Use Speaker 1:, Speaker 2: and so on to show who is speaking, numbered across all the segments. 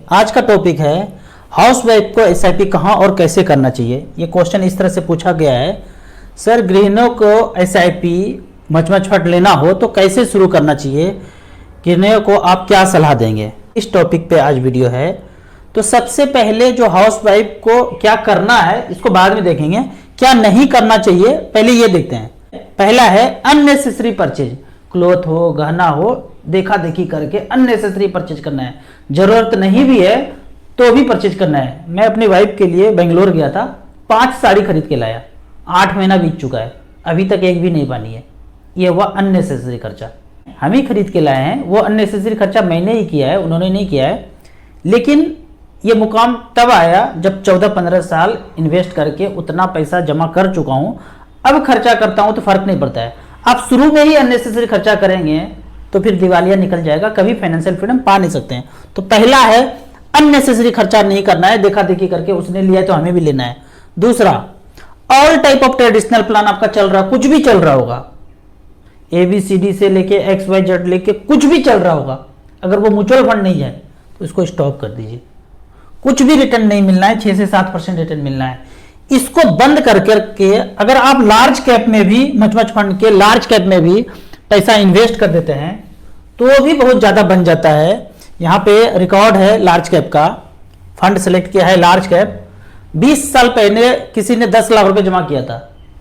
Speaker 1: आज का टॉपिक है हाउसवाइफ को एसआईपी कहाँ और कैसे करना चाहिए। ये क्वेश्चन इस तरह से पूछा गया है, सर गृहिणियों को एसआईपी मचमचफट लेना हो तो कैसे शुरू करना चाहिए, गृहिणियों को आप क्या सलाह देंगे। इस टॉपिक पे आज वीडियो है। तो सबसे पहले जो हाउसवाइफ को क्या करना है इसको बाद में देखेंगे, क्या नहीं करना चाहिए पहले ये देखते हैं। पहला है अननेसेसरी परचेज, क्लॉथ हो गहना हो देखा देखी करके अननेसेसरी परचेज करना है, जरूरत नहीं भी है तो भी परचेज करना है। मैं अपनी वाइफ के लिए बेंगलोर गया था, 5 साड़ी खरीद के लाया, 8 महीना बीत चुका है, अभी तक एक भी नहीं बनी है। ये हुआ अननेसेसरी खर्चा, हम ही खरीद के लाए हैं। वो अननेसेसरी खर्चा मैंने ही किया है, उन्होंने नहीं किया है। लेकिन ये मुकाम तब आया जब 14-15 साल इन्वेस्ट करके उतना पैसा जमा कर चुका हूं, अब खर्चा करता हूं तो फर्क नहीं पड़ता है। आप शुरू में ही अननेसेसरी खर्चा करेंगे तो फिर दिवालिया निकल जाएगा, कभी फाइनेंशियल फ्रीडम पा नहीं सकते हैं। तो पहला है अननेसेसरी खर्चा नहीं करना है, देखा देखी करके उसने लिया तो हमें भी लेना है। दूसरा, all type of traditional plan आपका चल रहा, कुछ भी चल रहा होगा, ABCD से लेके XYZ लेके कुछ भी चल रहा होगा, अगर वो म्यूचुअल फंड नहीं है तो इसको स्टॉप कर दीजिए। कुछ भी रिटर्न नहीं मिलना है, 6 से 7% रिटर्न मिलना है, इसको बंद करके अगर आप लार्ज कैप में भी मच फंड के लार्ज कैप में भी पैसा इन्वेस्ट कर देते हैं तो वो भी बहुत ज्यादा बन जाता है। यहाँ पे रिकॉर्ड है लार्ज कैप का, फंड सेलेक्ट किया है लार्ज कैप। 20 साल पहले किसी ने 10 लाख रुपए जमा किया था,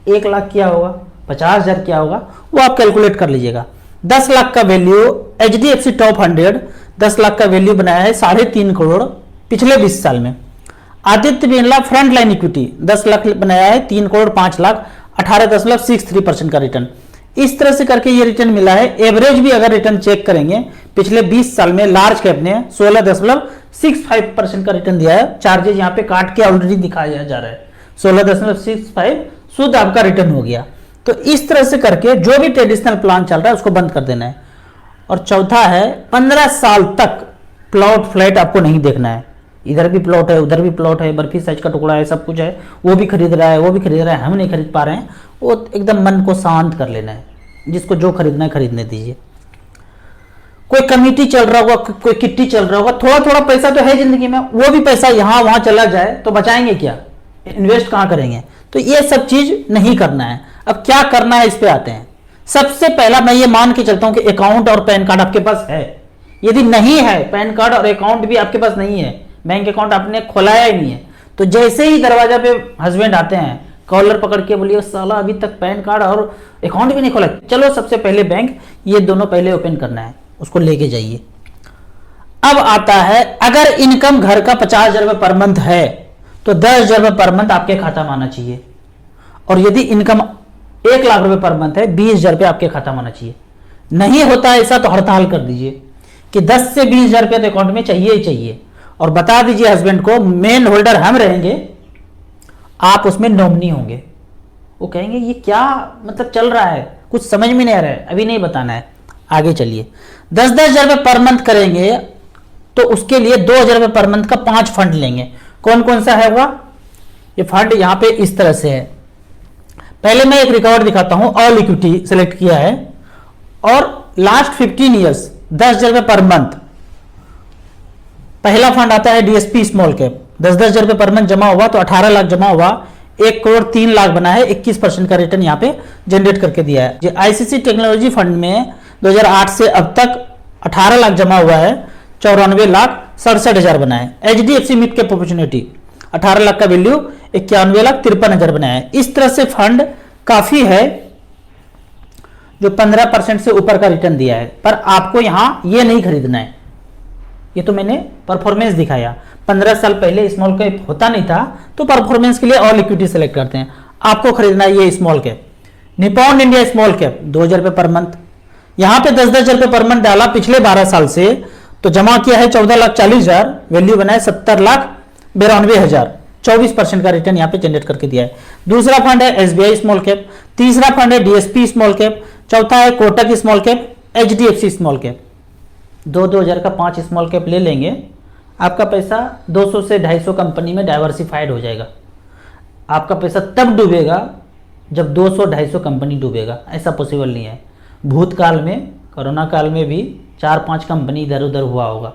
Speaker 1: 1 लाख किया होगा, 50,000 किया होगा, वो आप कैलकुलेट कर लीजिएगा। 10 लाख का वैल्यू HDFC टॉप 100 10 लाख का वैल्यू बनाया है 3.5 करोड़ पिछले 20 साल में। Aditya Birla front line equity 10 lakh बनाया है 3 करोड़ 5 लाख 18.63% का रिटर्न। इस तरह से करके ये रिटर्न मिला है। एवरेज भी अगर रिटर्न चेक करेंगे पिछले 20 साल में लार्ज कैप ने 16.65% का रिटर्न दिया है। चार्जेस यहाँ पे काट के ऑलरेडी दिखाया जा रहा है, 16.65 शुद्ध आपका रिटर्न हो गया। तो इस तरह से करके जो भी ट्रेडिशनल प्लान चल रहा है उसको बंद कर देना है। और चौथा है 15 साल तक प्लॉट फ्लैट आपको नहीं देखना है। इधर भी प्लॉट है, उधर भी प्लॉट है, बर्फी साइज का टुकड़ा है, सब कुछ है, वो भी खरीद रहा है, वो भी खरीद रहा है, हम नहीं खरीद पा रहे हैं। वो एकदम मन को शांत कर लेना है, जिसको जो खरीदना है खरीदने दीजिए। कोई कमेटी चल रहा होगा, कोई किट्टी चल रहा होगा, थोड़ा थोड़ा पैसा तो है जिंदगी में, वो भी पैसा यहाँ वहां चला जाए तो बचाएंगे क्या, इन्वेस्ट कहाँ करेंगे। तो ये सब चीज नहीं करना है। अब क्या करना है इस पे आते हैं। सबसे पहला मैं ये मान के चलता हूं कि अकाउंट और पैन कार्ड आपके पास है। यदि नहीं है पैन कार्ड और अकाउंट भी आपके पास नहीं है, बैंक अकाउंट आपने खोलाया ही नहीं है, तो जैसे ही दरवाजा पे हस्बैंड आते हैं कॉलर पकड़ के बोलिए साला अभी तक पैन कार्ड और अकाउंट भी नहीं खोला, चलो सबसे पहले बैंक, ये दोनों पहले ओपन करना है, उसको लेके जाइए। अब आता है अगर इनकम घर का 50,000 रुपये पर मंथ है तो 10,000 रुपये पर मंथ आपके खाता में आना चाहिए। और यदि इनकम 1 लाख रुपए पर मंथ है 20,000 रुपये आपके खाता में आना चाहिए। नहीं होता ऐसा तो हड़ताल कर दीजिए कि 10 से 20,000 रुपये तो अकाउंट में चाहिए ही चाहिए। और बता दीजिए हस्बैंड को मेन होल्डर हम रहेंगे, आप उसमें नॉमिनी होंगे। वो कहेंगे ये क्या मतलब चल रहा है, कुछ समझ में नहीं आ रहा है, अभी नहीं बताना है, आगे चलिए। 10,000 रुपये पर मंथ करेंगे तो उसके लिए 2,000 रुपये पर मंथ का 5 फंड लेंगे। कौन कौन सा है वह, ये फंड यहाँ पे इस तरह से है। पहले मैं एक रिकॉर्ड दिखाता हूं, ऑल इक्विटी सेलेक्ट किया है और लास्ट 15 ईयर्स 10,000 रुपये पर मंथ। पहला फंड आता है DSP स्मॉल कैप, 10,000 रुपये पर मंथ जमा हुआ तो 18 लाख जमा हुआ, 1 करोड़ 3 लाख बना है, 21% का रिटर्न यहाँ पे जनरेट करके दिया है। ICC टेक्नोलॉजी फंड में 2008 से अब तक 18 लाख जमा हुआ है, 94 लाख 67,000 बना है। HDFC mid cap opportunity 18 lakh का वैल्यू, 91 लाख 53,000 बनाया है। इस तरह से फंड काफी है जो 15% से ऊपर का रिटर्न दिया है। पर आपको यहां ये नहीं खरीदना है, ये तो मैंने परफॉर्मेंस दिखाया। 15 साल पहले स्मॉल कैप होता नहीं था तो परफॉर्मेंस के लिए ऑल इक्विटी सेलेक्ट करते हैं। आपको खरीदना है ये small cap, Nippon India small cap 2,000 रुपये पर मंथ। यहां पे 10,000 रुपये पर मंथ डाला पिछले 12 साल से तो जमा किया है 14,40,000, वैल्यू बनाए 70,92,000, 24% का रिटर्न यहाँ पे जनरेट करके दिया है। दूसरा फंड है SBI स्मॉल कैप, तीसरा फंड है DSP स्मॉल कैप, चौथा है Kotak small cap, HDFC small cap. 2,000 का 5 स्मॉल कैप ले लेंगे, आपका पैसा 200 से 250 कंपनी में डाइवर्सिफाइड हो जाएगा। आपका पैसा तब डूबेगा जब 200-250 कंपनी डूबेगा, ऐसा पॉसिबल नहीं है। भूतकाल में कोरोना काल में भी 4-5 कंपनी इधर उधर हुआ होगा,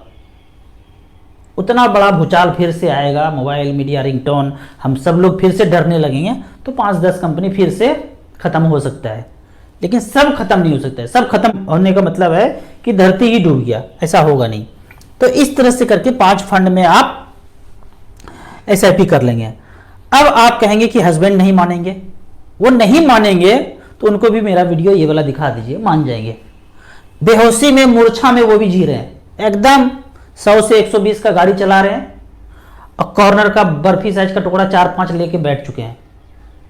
Speaker 1: उतना बड़ा भूचाल फिर से आएगा, मोबाइल मीडिया रिंगटोन, हम सब लोग फिर से डरने लगेंगे, तो 5-10 कंपनी फिर से खत्म हो सकता है। लेकिन सब खत्म नहीं हो सकता है। सब खत्म होने का मतलब है कि धरती ही डूब गया, ऐसा होगा नहीं। तो इस तरह से करके 5 फंड में आप SIP कर लेंगे। अब आप कहेंगे कि हस्बैंड नहीं मानेंगे, वो नहीं मानेंगे तो उनको भी मेरा वीडियो ये वाला दिखा दीजिए, मान जाएंगे। बेहोशी में, मूर्छा में वो भी जी रहे हैं, एकदम 100 से 120 का गाड़ी चला रहे हैं और कॉर्नर का बर्फी साइज का टुकड़ा 4-5 लेके बैठ चुके हैं,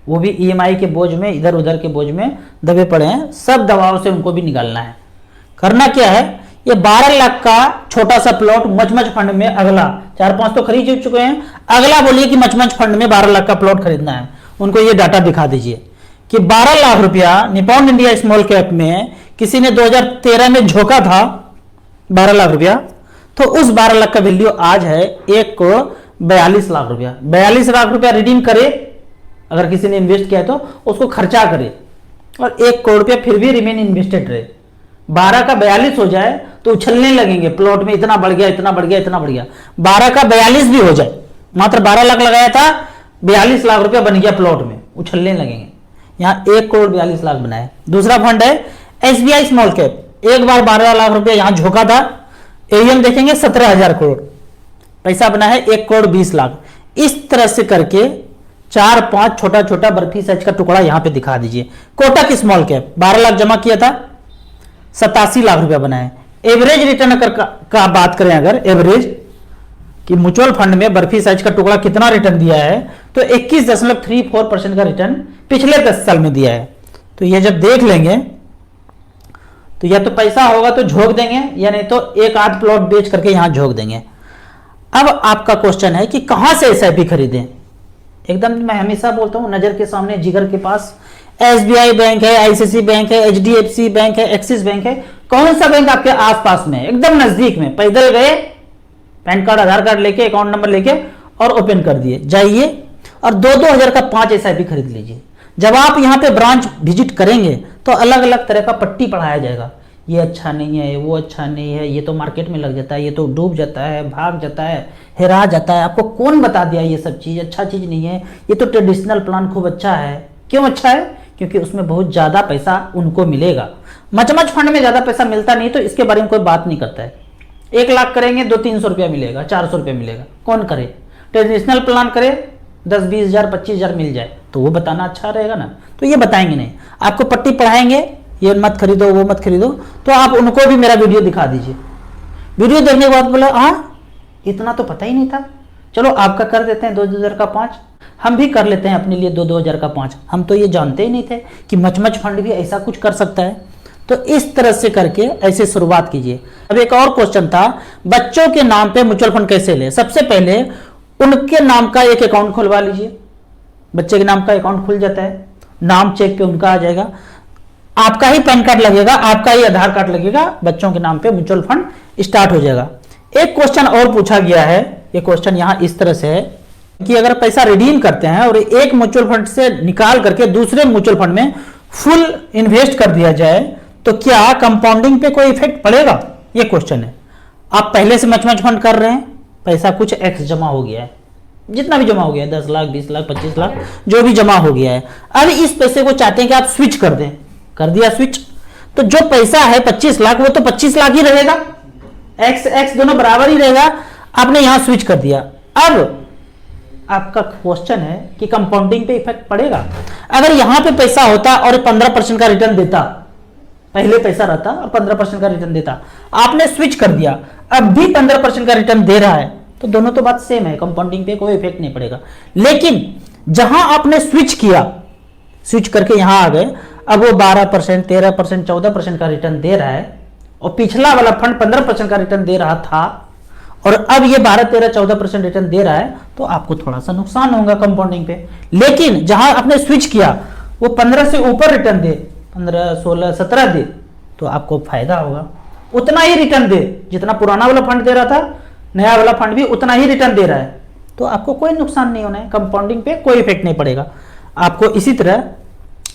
Speaker 1: वो भी EMI के बोझ में, इधर उधर के बोझ में दबे पड़े हैं। सब दबाव से उनको भी निकालना है। करना क्या है, ये 12 लाख का छोटा सा प्लॉट मचमच फंड में, अगला 4-5 तो खरीद चुके हैं, अगला बोलिए कि मचमच फंड में 12 लाख का प्लॉट खरीदना है। उनको ये डाटा दिखा दीजिए कि 12 लाख रुपया निप्पॉन इंडिया स्मॉल कैप में किसी ने 2013 में झोंका था 12 लाख रुपया, तो उस 12 लाख का वैल्यू आज है 1 करोड़ 42 लाख रुपया। 42 लाख रुपया रिडीम करे, अगर किसी ने इन्वेस्ट किया है तो उसको खर्चा करे, और 1 करोड़ रुपया फिर भी रिमेन इन्वेस्टेड रहे। 12 का 42 हो जाए तो उछलने लगेंगे प्लॉट में, इतना बढ़ गया, इतना बढ़ गया, इतना बढ़ गया। 12 का 42 भी हो जाए, मात्र 12 लाख लगाया था, 42 लाख रुपया बन गया प्लॉट में, उछलने लगेंगे। यहाँ 1 करोड़ 42 लाख बनाए। दूसरा फंड है SBI स्मॉल कैप, एक बार 12 लाख रुपया यहां झोंका था, AUM देखेंगे 17,000 करोड़, पैसा बना है 1 करोड़ 20 लाख। इस तरह से करके 4-5 छोटा छोटा बर्फी साइज का टुकड़ा यहां पे दिखा दीजिए। कोटक स्मॉल कैप 12 लाख जमा किया था, 87 लाख रुपया बना है। एवरेज रिटर्न का बात करें, अगर एवरेज कि म्यूचुअल फंड में बर्फी साइज का टुकड़ा कितना रिटर्न दिया है, तो 21.34% का रिटर्न पिछले 10 साल में दिया है। तो ये जब देख लेंगे तो या तो पैसा होगा तो झोंक देंगे, या नहीं तो एक आध प्लॉट बेच करके यहां झोंक देंगे। अब आपका क्वेश्चन है कि कहां से SIP खरीदें। एकदम मैं हमेशा बोलता हूं, नजर के सामने, जिगर के पास SBI बैंक है, ICICI बैंक है, HDFC बैंक है, एक्सिस बैंक है। कौन सा बैंक आपके आसपास में, एकदम नजदीक में, पैदल गए, पैन कार्ड आधार कार्ड लेके, अकाउंट नंबर लेके और ओपन कर दिए, जाइए और 2-2 हजार का 5 SIP खरीद लीजिए। जब आप यहाँ पे ब्रांच विजिट करेंगे तो अलग अलग तरह का पट्टी पढ़ाया जाएगा, ये अच्छा नहीं है, वो अच्छा नहीं है, ये तो मार्केट में लग जाता है, ये तो डूब जाता है, भाग जाता है, हेरा जाता है। आपको कौन बता दिया ये सब चीज अच्छा चीज नहीं है, ये तो ट्रेडिशनल प्लान खूब अच्छा है। क्यों अच्छा है? क्योंकि उसमें बहुत ज्यादा पैसा उनको मिलेगा। मचमच फंड में ज्यादा पैसा मिलता नहीं, तो इसके बारे में कोई बात नहीं करता है। 1 लाख करेंगे 200-300 रुपया मिलेगा, 400 रुपया मिलेगा, कौन करे? ट्रेडिशनल प्लान करे 10-20 हजार 25 हजार मिल जाए तो वो बताना अच्छा रहेगा ना। तो ये बताएंगे नहीं, आपको पट्टी पढ़ाएंगे, ये मत खरीदो, वो मत खरीदो, तो आप उनको भी मेरा वीडियो दिखा दीजिए। वीडियो देखने के बाद बोला हाँ इतना तो पता ही नहीं था, चलो आपका कर देते हैं 2-2 हजार का 5, हम भी कर लेते हैं अपने लिए 2-2 हजार का 5। हम तो ये जानते ही नहीं थे कि मचमच फंड भी ऐसा कुछ कर सकता है। तो इस तरह से करके ऐसे शुरुआत कीजिए। अब एक और क्वेश्चन था, बच्चों के नाम पे म्यूचुअल फंड कैसे ले? सबसे पहले उनके नाम का एक अकाउंट खुलवा लीजिए। बच्चे के नाम का अकाउंट खुल जाता है, नाम चेक पे उनका आ जाएगा, आपका ही पैन कार्ड लगेगा, आपका ही आधार कार्ड लगेगा, बच्चों के नाम पे म्यूचुअल फंड स्टार्ट हो जाएगा। एक क्वेश्चन और पूछा गया है, ये क्वेश्चन यहां इस तरह से है कि अगर पैसा रिडीम करते हैं और एक म्यूचुअल फंड से निकाल करके दूसरे म्यूचुअल फंड में फुल इन्वेस्ट कर दिया जाए तो क्या कंपाउंडिंग पे कोई इफेक्ट पड़ेगा? ये क्वेश्चन है। आप पहले से मचमच फंड कर रहे हैं, पैसा कुछ एक्स जमा हो गया है, जितना भी जमा हो गया है 10 लाख 20 लाख 25 लाख जो भी जमा हो गया है, अब इस पैसे को चाहते हैं कि आप स्विच कर दें। कर दिया स्विच, तो जो पैसा है 25 लाख वो तो 25 लाख ही रहेगा, एक्स एक्स दोनों बराबर ही रहेगा। आपने यहां स्विच कर दिया। अब आपका क्वेश्चन है कि कंपाउंडिंग पे इफेक्ट पड़ेगा। अगर यहां पे पैसा होता और 15% का रिटर्न देता, पहले पैसा रहता और 15% का रिटर्न देता, आपने स्विच कर दिया, अब भी 15% का रिटर्न दे रहा है, तो दोनों तो बात सेम है, कंपाउंडिंग पे कोई इफेक्ट नहीं पड़ेगा। लेकिन जहां आपने स्विच किया, स्विच करके यहां आ गए, अब वो 12%, 13%, 14% का रिटर्न दे रहा है और पिछला वाला फंड 15% का रिटर्न दे रहा था और अब ये 12, 13, 14% रिटर्न दे रहा है, तो आपको थोड़ा सा नुकसान होगा कंपाउंडिंग पे। लेकिन जहां आपने स्विच किया वो 15 से ऊपर रिटर्न दे, 15, 16, 17 दे, तो आपको फायदा होगा। उतना ही रिटर्न दे जितना पुराना वाला फंड दे रहा था, नया वाला फंड भी उतना ही रिटर्न दे रहा है, तो आपको कोई नुकसान नहीं होना है, कंपाउंडिंग पे कोई इफेक्ट नहीं पड़ेगा। आपको इसी तरह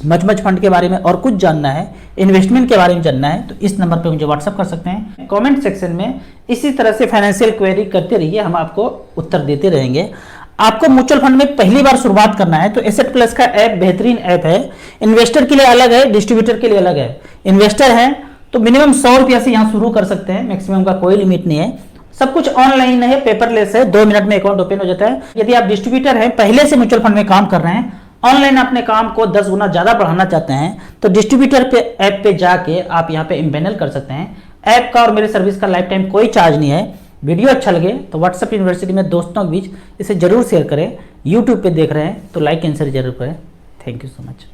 Speaker 1: मच फंड के बारे में और कुछ जानना है, इन्वेस्टमेंट के बारे में जानना है, तो इस नंबर पे मुझे व्हाट्सअप कर सकते हैं। कमेंट सेक्शन में इसी तरह से फाइनेंशियल क्वेरी करते रहिए, हम आपको उत्तर देते रहेंगे। आपको म्यूचुअल फंड में पहली बार शुरुआत करना है तो एसेट प्लस का ऐप बेहतरीन ऐप है। इन्वेस्टर के लिए अलग है, डिस्ट्रीब्यूटर के लिए अलग है। इन्वेस्टर है तो मिनिमम 100 रुपया से यहाँ शुरू कर सकते हैं, मैक्सिमम का कोई लिमिट नहीं है। सब कुछ ऑनलाइन है, पेपरलेस है, 2 मिनट में अकाउंट ओपन हो जाता है। यदि आप डिस्ट्रीब्यूटर हैं, पहले से म्यूचुअल फंड में काम कर रहे हैं, ऑनलाइन अपने काम को 10 गुना ज्यादा बढ़ाना चाहते हैं, तो डिस्ट्रीब्यूटर पे ऐप पे जाके आप यहाँ पे एम्बेनल कर सकते हैं। ऐप का और मेरे सर्विस का लाइफ टाइम कोई चार्ज नहीं है। वीडियो अच्छा लगे तो व्हाट्सएप यूनिवर्सिटी में दोस्तों के बीच इसे जरूर शेयर करें। यूट्यूब पे देख रहे हैं तो लाइक एंड शेयर जरूर करें। Thank you so much.